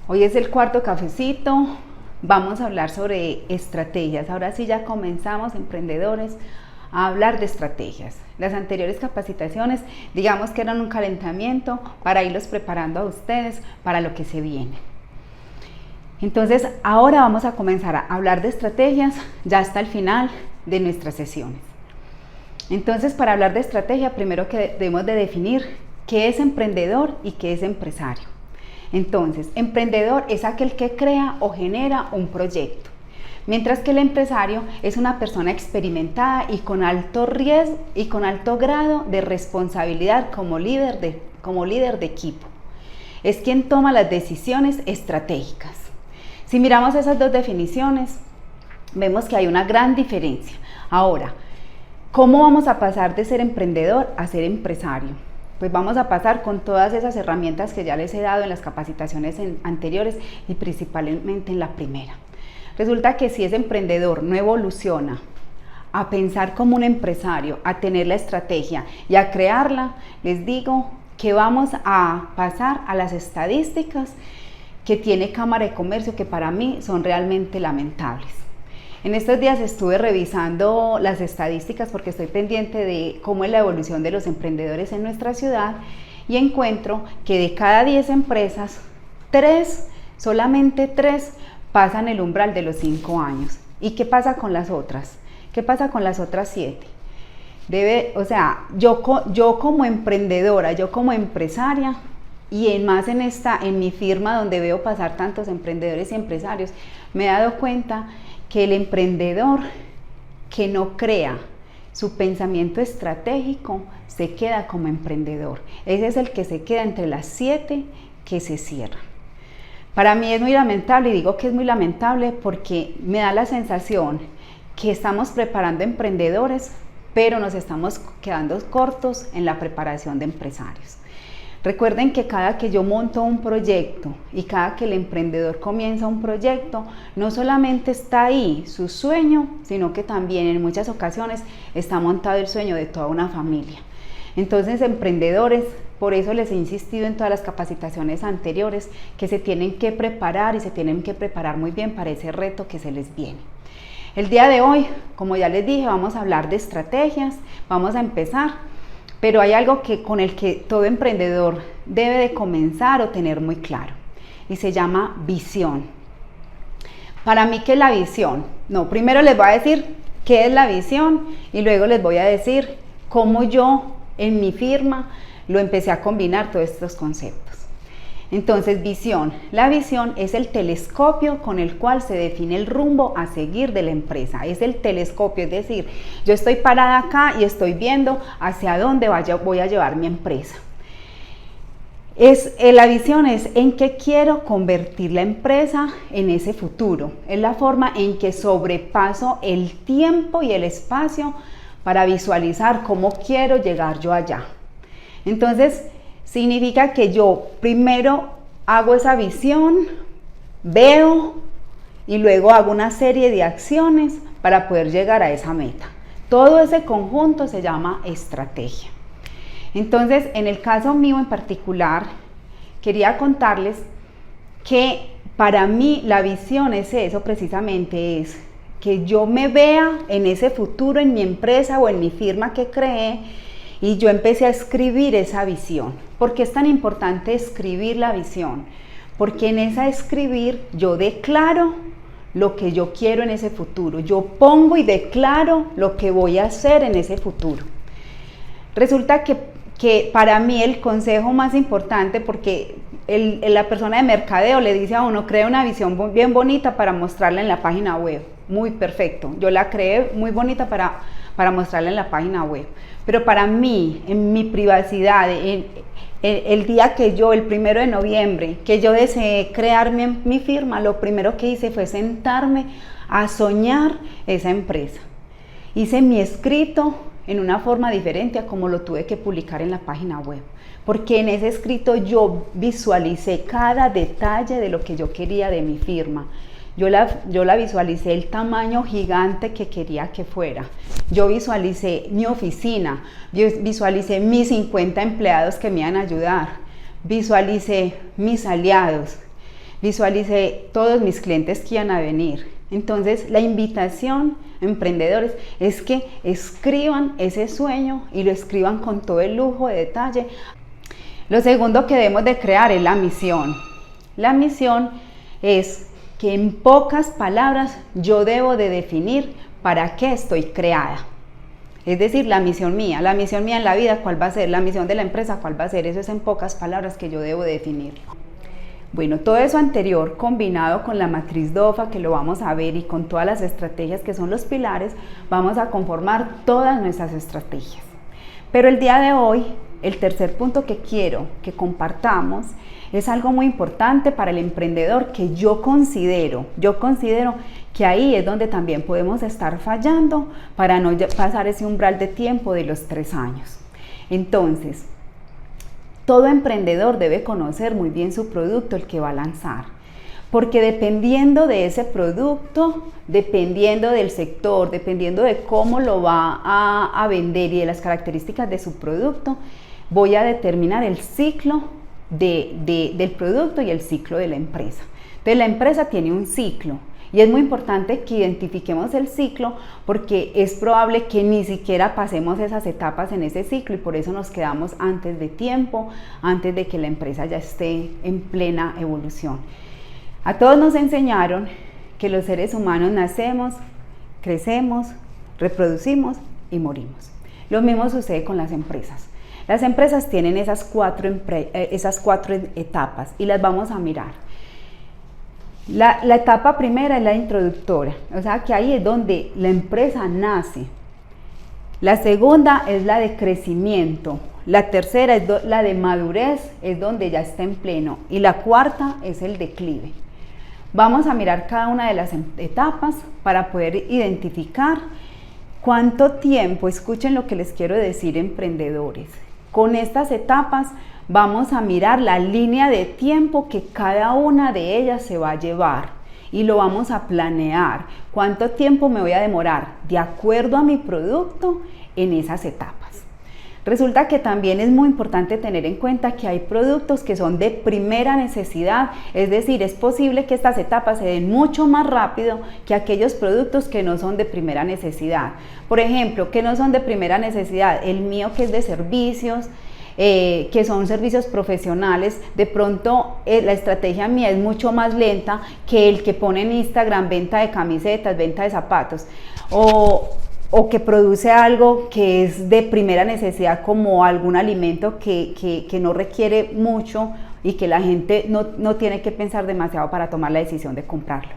Hoy es el cuarto cafecito, vamos a hablar sobre estrategias. Ahora sí ya comenzamos, emprendedores, a hablar de estrategias. Las anteriores capacitaciones, digamos que eran un calentamiento para irlos preparando a ustedes para lo que se viene. Entonces, ahora vamos a comenzar a hablar de estrategias ya hasta el final de nuestras sesiones. Entonces, para hablar de estrategia, primero que debemos de definir qué es emprendedor y qué es empresario. Entonces, emprendedor es aquel que crea o genera un proyecto, mientras que el empresario es una persona experimentada y con alto riesgo y con alto grado de responsabilidad como líder de equipo. Es quien toma las decisiones estratégicas. Si miramos esas dos definiciones, vemos que hay una gran diferencia. Ahora, ¿cómo vamos a pasar de ser emprendedor a ser empresario? Pues vamos a pasar con todas esas herramientas que ya les he dado en las capacitaciones anteriores y principalmente en la primera. Resulta que si ese emprendedor no evoluciona a pensar como un empresario, a tener la estrategia y a crearla, les digo que vamos a pasar a las estadísticas que tiene Cámara de Comercio, que para mí son realmente lamentables. En estos días estuve revisando las estadísticas porque estoy pendiente de cómo es la evolución de los emprendedores en nuestra ciudad y encuentro que de cada 10 empresas, solamente 3 pasan el umbral de los 5 años. ¿Y qué pasa con las otras? ¿Qué pasa con las otras 7? Yo como emprendedora, yo como empresaria, y en mi firma donde veo pasar tantos emprendedores y empresarios, me he dado cuenta que el emprendedor que no crea su pensamiento estratégico se queda como emprendedor. Ese es el que se queda entre las 7 que se cierran. Para mí es muy lamentable, y digo que es muy lamentable porque me da la sensación que estamos preparando emprendedores, pero nos estamos quedando cortos en la preparación de empresarios. Recuerden que cada que yo monto un proyecto y cada que el emprendedor comienza un proyecto, no solamente está ahí su sueño, sino que también en muchas ocasiones está montado el sueño de toda una familia. Entonces, emprendedores, por eso les he insistido en todas las capacitaciones anteriores que se tienen que preparar y se tienen que preparar muy bien para ese reto que se les viene. El día de hoy, como ya les dije, vamos a hablar de estrategias, vamos a empezar. Pero hay algo con el que todo emprendedor debe de comenzar o tener muy claro, y se llama visión. Para mí, ¿qué es la visión? No, primero les voy a decir qué es la visión y luego les voy a decir cómo yo en mi firma lo empecé a combinar todos estos conceptos. Entonces, visión. La visión es el telescopio con el cual se define el rumbo a seguir de la empresa. Es el telescopio, es decir, yo estoy parada acá y estoy viendo hacia dónde voy a llevar mi empresa. La visión es en qué quiero convertir la empresa en ese futuro. Es la forma en que sobrepaso el tiempo y el espacio para visualizar cómo quiero llegar yo allá. Entonces, significa que yo primero hago esa visión, veo y luego hago una serie de acciones para poder llegar a esa meta. Todo ese conjunto se llama estrategia. Entonces, en el caso mío en particular, quería contarles que para mí la visión es eso precisamente, es que yo me vea en ese futuro en mi empresa o en mi firma que creé. Y yo empecé a escribir esa visión. ¿Por qué es tan importante escribir la visión? Porque en esa escribir yo declaro lo que yo quiero en ese futuro. Yo pongo y declaro lo que voy a hacer en ese futuro. Resulta que para mí el consejo más importante, porque la persona de mercadeo le dice a uno, crea una visión bien bonita para mostrarla en la página web. Muy perfecto. Yo la creé muy bonita para mostrarla en la página web. Pero para mí, en mi privacidad, el día que yo, el 1 de noviembre, que yo deseé crear mi firma, lo primero que hice fue sentarme a soñar esa empresa. Hice mi escrito en una forma diferente a como lo tuve que publicar en la página web. Porque en ese escrito yo visualicé cada detalle de lo que yo quería de mi firma. Yo la visualicé el tamaño gigante que quería que fuera. Yo visualicé mi oficina, yo visualicé mis 50 empleados que me iban a ayudar, visualicé mis aliados, visualicé todos mis clientes que iban a venir. Entonces, la invitación, emprendedores, es que escriban ese sueño y lo escriban con todo el lujo de detalle. Lo segundo que debemos de crear es la misión. La misión es que en pocas palabras yo debo de definir para qué estoy creada. Es decir, la misión mía en la vida, ¿cuál va a ser? La misión de la empresa, ¿cuál va a ser? Eso es en pocas palabras que yo debo definir. Bueno, todo eso anterior combinado con la matriz DOFA, que lo vamos a ver, y con todas las estrategias que son los pilares, vamos a conformar todas nuestras estrategias. Pero el día de hoy, el tercer punto que quiero que compartamos es algo muy importante para el emprendedor que yo considero que ahí es donde también podemos estar fallando para no pasar ese umbral de tiempo de los 3 años. Entonces, todo emprendedor debe conocer muy bien su producto, el que va a lanzar, porque dependiendo de ese producto, dependiendo del sector, dependiendo de cómo lo va a vender y de las características de su producto, voy a determinar el ciclo del producto y el ciclo de la empresa. Entonces, la empresa tiene un ciclo. Y es muy importante que identifiquemos el ciclo porque es probable que ni siquiera pasemos esas etapas en ese ciclo y por eso nos quedamos antes de tiempo, antes de que la empresa ya esté en plena evolución. A todos nos enseñaron que los seres humanos nacemos, crecemos, reproducimos y morimos. Lo mismo sucede con las empresas. Las empresas tienen esas cuatro etapas y las vamos a mirar. La etapa primera es la introductoria, o sea que ahí es donde la empresa nace. La segunda es la de crecimiento, la tercera es la de madurez, es donde ya está en pleno, y la cuarta es el declive. Vamos a mirar cada una de las etapas para poder identificar cuánto tiempo, escuchen lo que les quiero decir, emprendedores. Con estas etapas vamos a mirar la línea de tiempo que cada una de ellas se va a llevar y lo vamos a planear. ¿Cuánto tiempo me voy a demorar de acuerdo a mi producto en esas etapas? Resulta que también es muy importante tener en cuenta que hay productos que son de primera necesidad, es decir, es posible que estas etapas se den mucho más rápido que aquellos productos que no son de primera necesidad. Por ejemplo, que no son de primera necesidad, el mío que es de servicios, que son servicios profesionales, de pronto la estrategia mía es mucho más lenta que el que pone en Instagram venta de camisetas, venta de zapatos, o que produce algo que es de primera necesidad como algún alimento que no requiere mucho y que la gente no tiene que pensar demasiado para tomar la decisión de comprarlo.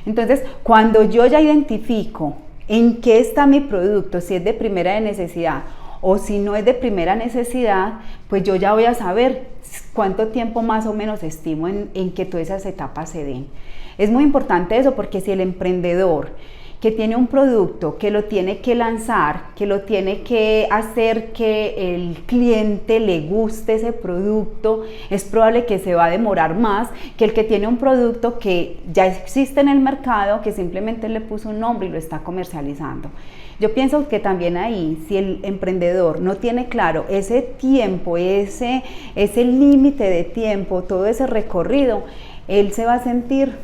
Entonces, cuando yo ya identifico en qué está mi producto, si es de primera necesidad o si no es de primera necesidad, pues yo ya voy a saber cuánto tiempo más o menos estimo en que todas esas etapas se den. Es muy importante eso porque si el emprendedor que tiene un producto, que lo tiene que lanzar, que lo tiene que hacer que el cliente le guste ese producto, es probable que se va a demorar más que el que tiene un producto que ya existe en el mercado, que simplemente le puso un nombre y lo está comercializando. Yo pienso que también ahí, si el emprendedor no tiene claro ese tiempo, ese límite de tiempo, todo ese recorrido, él se va a sentir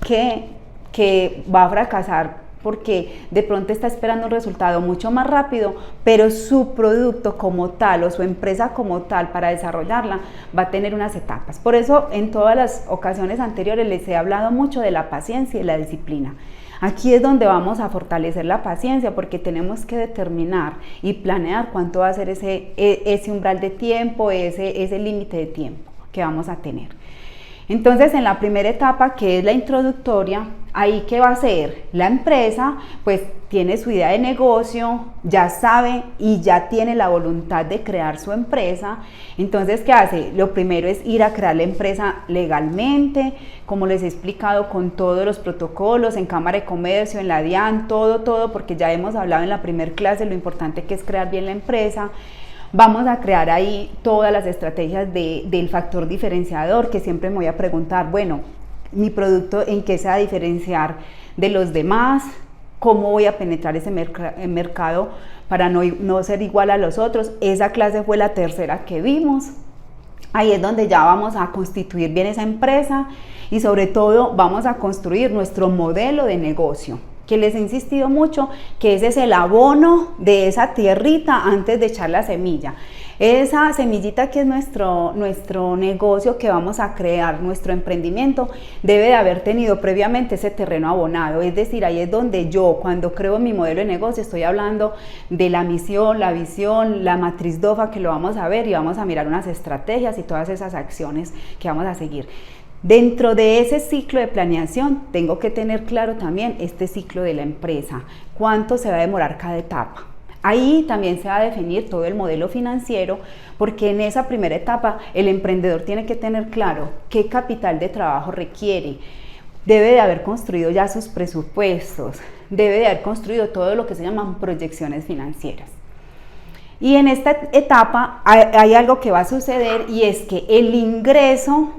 que va a fracasar porque de pronto está esperando un resultado mucho más rápido, pero su producto como tal o su empresa como tal para desarrollarla va a tener unas etapas. Por eso en todas las ocasiones anteriores les he hablado mucho de la paciencia y la disciplina. Aquí es donde vamos a fortalecer la paciencia porque tenemos que determinar y planear cuánto va a ser ese umbral de tiempo, ese límite de tiempo que vamos a tener. Entonces, en la primera etapa, que es la introductoria, ahí ¿qué va a hacer? La empresa pues tiene su idea de negocio, ya sabe y ya tiene la voluntad de crear su empresa. Entonces, ¿qué hace? Lo primero es ir a crear la empresa legalmente, como les he explicado, con todos los protocolos, en Cámara de Comercio, en la DIAN, todo, porque ya hemos hablado en la primera clase lo importante que es crear bien la empresa. Vamos a crear ahí todas las estrategias del factor diferenciador, que siempre me voy a preguntar, bueno, mi producto en qué se va a diferenciar de los demás, cómo voy a penetrar ese mercado para no ser igual a los otros. Esa clase fue la tercera que vimos. Ahí es donde ya vamos a constituir bien esa empresa y sobre todo vamos a construir nuestro modelo de negocio, que les he insistido mucho que ese es el abono de esa tierrita antes de echar la semilla. Esa semillita que es nuestro negocio que vamos a crear, nuestro emprendimiento, debe de haber tenido previamente ese terreno abonado. Es decir, ahí es donde yo, cuando creo mi modelo de negocio, estoy hablando de la misión, la visión, la matriz DOFA, que lo vamos a ver y vamos a mirar unas estrategias y todas esas acciones que vamos a seguir. Dentro de ese ciclo de planeación, tengo que tener claro también este ciclo de la empresa, cuánto se va a demorar cada etapa. Ahí también se va a definir todo el modelo financiero, porque en esa primera etapa el emprendedor tiene que tener claro qué capital de trabajo requiere. Debe de haber construido ya sus presupuestos, debe de haber construido todo lo que se llaman proyecciones financieras. Y en esta etapa hay algo que va a suceder, y es que el ingreso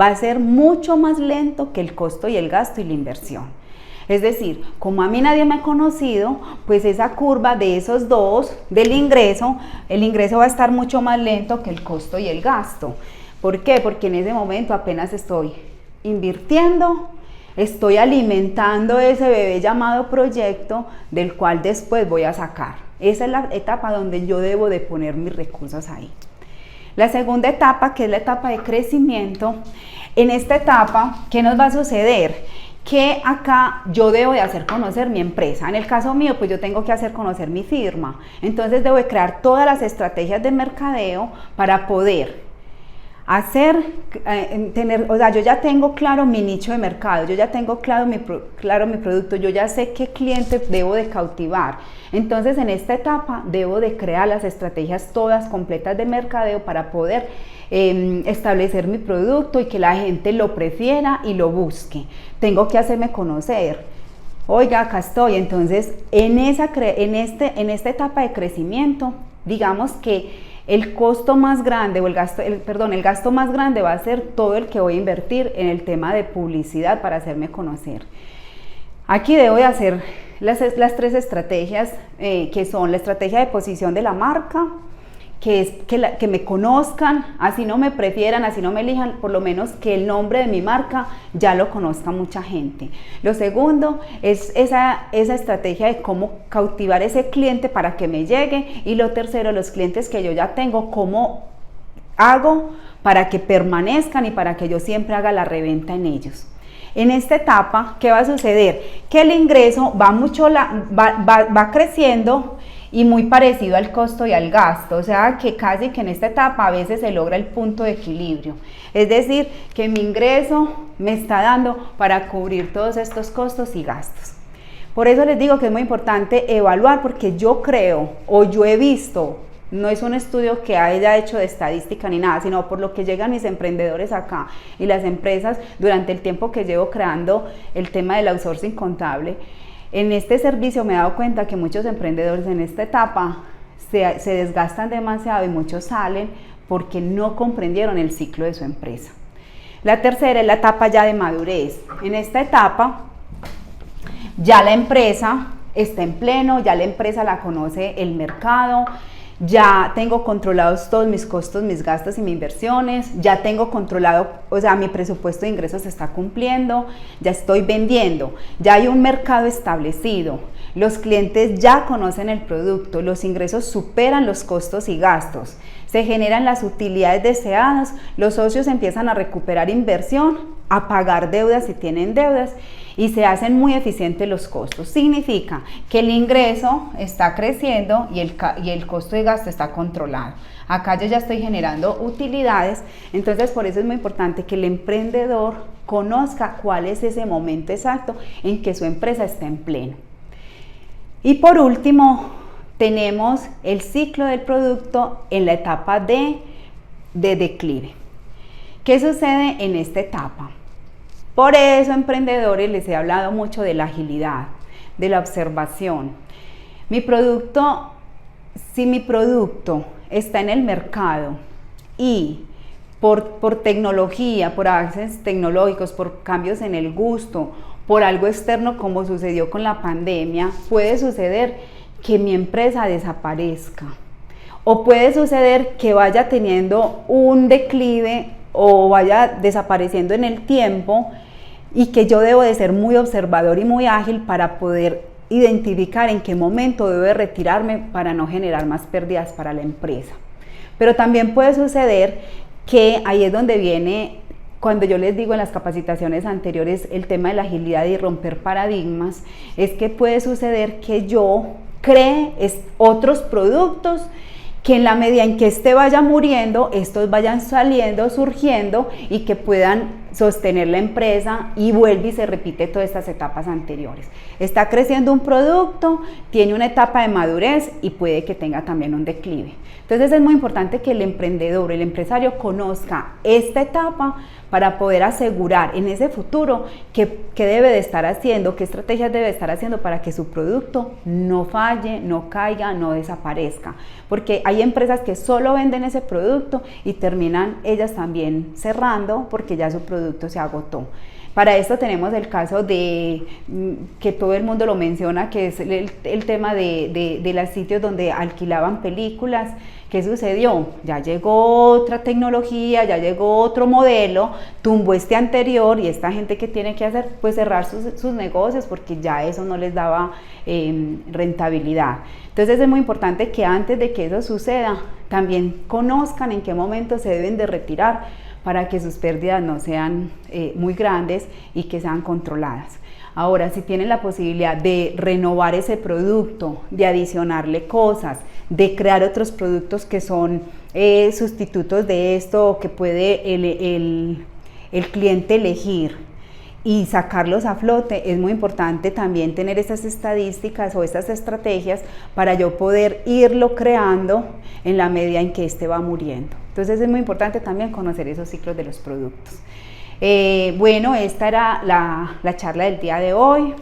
va a ser mucho más lento que el costo y el gasto y la inversión. Es decir, como a mí nadie me ha conocido, pues esa curva de esos dos, del ingreso, el ingreso va a estar mucho más lento que el costo y el gasto. ¿Por qué? Porque en ese momento apenas estoy invirtiendo, estoy alimentando ese bebé llamado proyecto, del cual después voy a sacar. Esa es la etapa donde yo debo de poner mis recursos ahí. La segunda etapa, que es la etapa de crecimiento, en esta etapa, ¿qué nos va a suceder? Que acá yo debo de hacer conocer mi empresa. En el caso mío, pues yo tengo que hacer conocer mi firma. Entonces debo de crear todas las estrategias de mercadeo para poder yo ya tengo claro mi nicho de mercado, yo ya tengo claro mi producto, yo ya sé qué cliente debo de cautivar. Entonces en esta etapa debo de crear las estrategias todas completas de mercadeo para poder establecer mi producto y que la gente lo prefiera y lo busque. Tengo que hacerme conocer. Oiga, acá estoy. Entonces en esta etapa de crecimiento, digamos que el costo más grande o el gasto más grande va a ser todo el que voy a invertir en el tema de publicidad para hacerme conocer. Aquí debo de hacer las tres estrategias, que son la estrategia de posición de la marca, que es que me conozcan, así no me prefieran, así no me elijan, por lo menos que el nombre de mi marca ya lo conozca mucha gente. Lo segundo es esa estrategia de cómo cautivar ese cliente para que me llegue, y lo tercero, los clientes que yo ya tengo, cómo hago para que permanezcan y para que yo siempre haga la reventa en ellos. En esta etapa, ¿qué va a suceder? Que el ingreso va creciendo y muy parecido al costo y al gasto, o sea que casi que en esta etapa a veces se logra el punto de equilibrio, es decir, que mi ingreso me está dando para cubrir todos estos costos y gastos. Por eso les digo que es muy importante evaluar, porque yo creo, o yo he visto, no es un estudio que haya hecho de estadística ni nada, sino por lo que llegan mis emprendedores acá y las empresas durante el tiempo que llevo creando el tema del outsourcing contable. En este servicio me he dado cuenta que muchos emprendedores en esta etapa se desgastan demasiado y muchos salen porque no comprendieron el ciclo de su empresa. La tercera es la etapa ya de madurez. En esta etapa ya la empresa está en pleno, ya la empresa la conoce el mercado, ya tengo controlados todos mis costos, mis gastos y mis inversiones, ya tengo controlado, o sea, mi presupuesto de ingresos se está cumpliendo, ya estoy vendiendo, ya hay un mercado establecido, los clientes ya conocen el producto, los ingresos superan los costos y gastos, se generan las utilidades deseadas, los socios empiezan a recuperar inversión, a pagar deudas si tienen deudas, y se hacen muy eficientes los costos. Significa que el ingreso está creciendo y el costo de gasto está controlado. Acá yo ya estoy generando utilidades, entonces por eso es muy importante que el emprendedor conozca cuál es ese momento exacto en que su empresa está en pleno. Y por último, tenemos el ciclo del producto en la etapa de declive. ¿Qué sucede en esta etapa? Por eso, emprendedores, les he hablado mucho de la agilidad, de la observación. Si mi producto está en el mercado y por tecnología, por avances tecnológicos, por cambios en el gusto, por algo externo como sucedió con la pandemia, puede suceder que mi empresa desaparezca O puede suceder que vaya teniendo un declive o vaya desapareciendo en el tiempo y que yo debo de ser muy observador y muy ágil para poder identificar en qué momento debo de retirarme para no generar más pérdidas para la empresa. Pero también puede suceder que ahí es donde viene, cuando yo les digo en las capacitaciones anteriores, el tema de la agilidad y romper paradigmas, es que puede suceder que yo cree otros productos que en la medida en que este vaya muriendo, estos vayan saliendo, surgiendo y que puedan sostener la empresa y vuelve y se repite todas estas etapas anteriores. Está creciendo un producto, tiene una etapa de madurez y puede que tenga también un declive. Entonces es muy importante que el emprendedor, el empresario conozca esta etapa para poder asegurar en ese futuro qué debe de estar haciendo, qué estrategias debe estar haciendo para que su producto no falle, no caiga, no desaparezca. Porque hay empresas que solo venden ese producto y terminan ellas también cerrando porque ya su producto se agotó. Para esto tenemos el caso de, que todo el mundo lo menciona, que es el tema de los sitios donde alquilaban películas. ¿Qué sucedió? Ya llegó otra tecnología, ya llegó otro modelo, tumbó este anterior y esta gente que tiene que hacer, pues cerrar sus negocios porque ya eso no les daba rentabilidad. Entonces es muy importante que antes de que eso suceda, también conozcan en qué momento se deben de retirar para que sus pérdidas no sean muy grandes y que sean controladas. Ahora, si tienen la posibilidad de renovar ese producto, de adicionarle cosas, de crear otros productos que son sustitutos de esto, que puede el cliente elegir y sacarlos a flote, es muy importante también tener esas estadísticas o estas estrategias para yo poder irlo creando en la medida en que este va muriendo. Entonces es muy importante también conocer esos ciclos de los productos. Bueno, esta era la charla del día de hoy.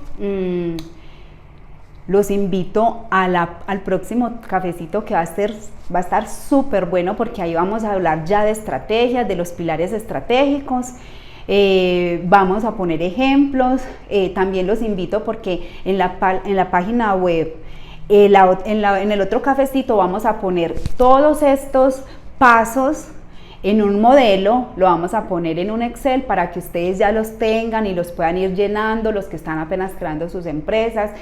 Los invito al próximo cafecito que va a estar súper bueno porque ahí vamos a hablar ya de estrategias, de los pilares estratégicos. Vamos a poner ejemplos. También los invito porque en la página web, en el otro cafecito vamos a poner todos estos pasos en un modelo, lo vamos a poner en un Excel para que ustedes ya los tengan y los puedan ir llenando, los que están apenas creando sus empresas.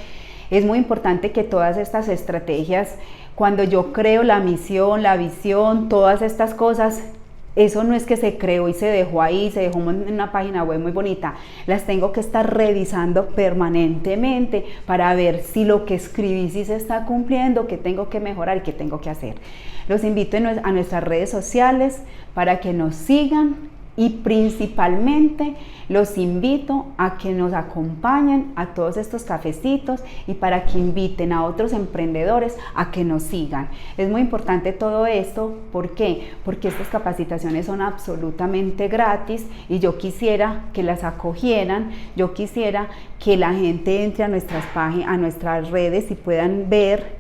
Es muy importante que todas estas estrategias, cuando yo creo la misión, la visión, todas estas cosas, eso no es que se creó y se dejó ahí, se dejó en una página web muy bonita. Las tengo que estar revisando permanentemente para ver si lo que escribí sí se está cumpliendo, qué tengo que mejorar y qué tengo que hacer. Los invito a nuestras redes sociales para que nos sigan y principalmente los invito a que nos acompañen a todos estos cafecitos y para que inviten a otros emprendedores a que nos sigan. Es muy importante todo esto, ¿por qué? Porque estas capacitaciones son absolutamente gratis y yo quisiera que las acogieran, yo quisiera que la gente entre a nuestras páginas, a nuestras redes y puedan ver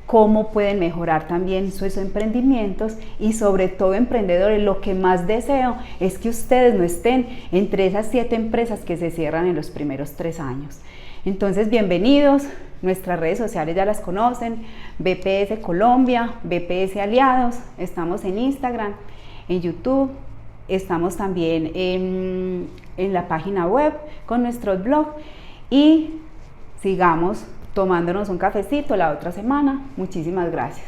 cómo pueden mejorar también sus emprendimientos y sobre todo emprendedores, lo que más deseo es que ustedes no estén entre esas 7 empresas que se cierran en los primeros 3 años. Entonces, bienvenidos, nuestras redes sociales ya las conocen, BPS Colombia, BPS Aliados, estamos en Instagram, en YouTube, estamos también en la página web con nuestro blog y sigamos tomándonos un cafecito la otra semana. Muchísimas gracias.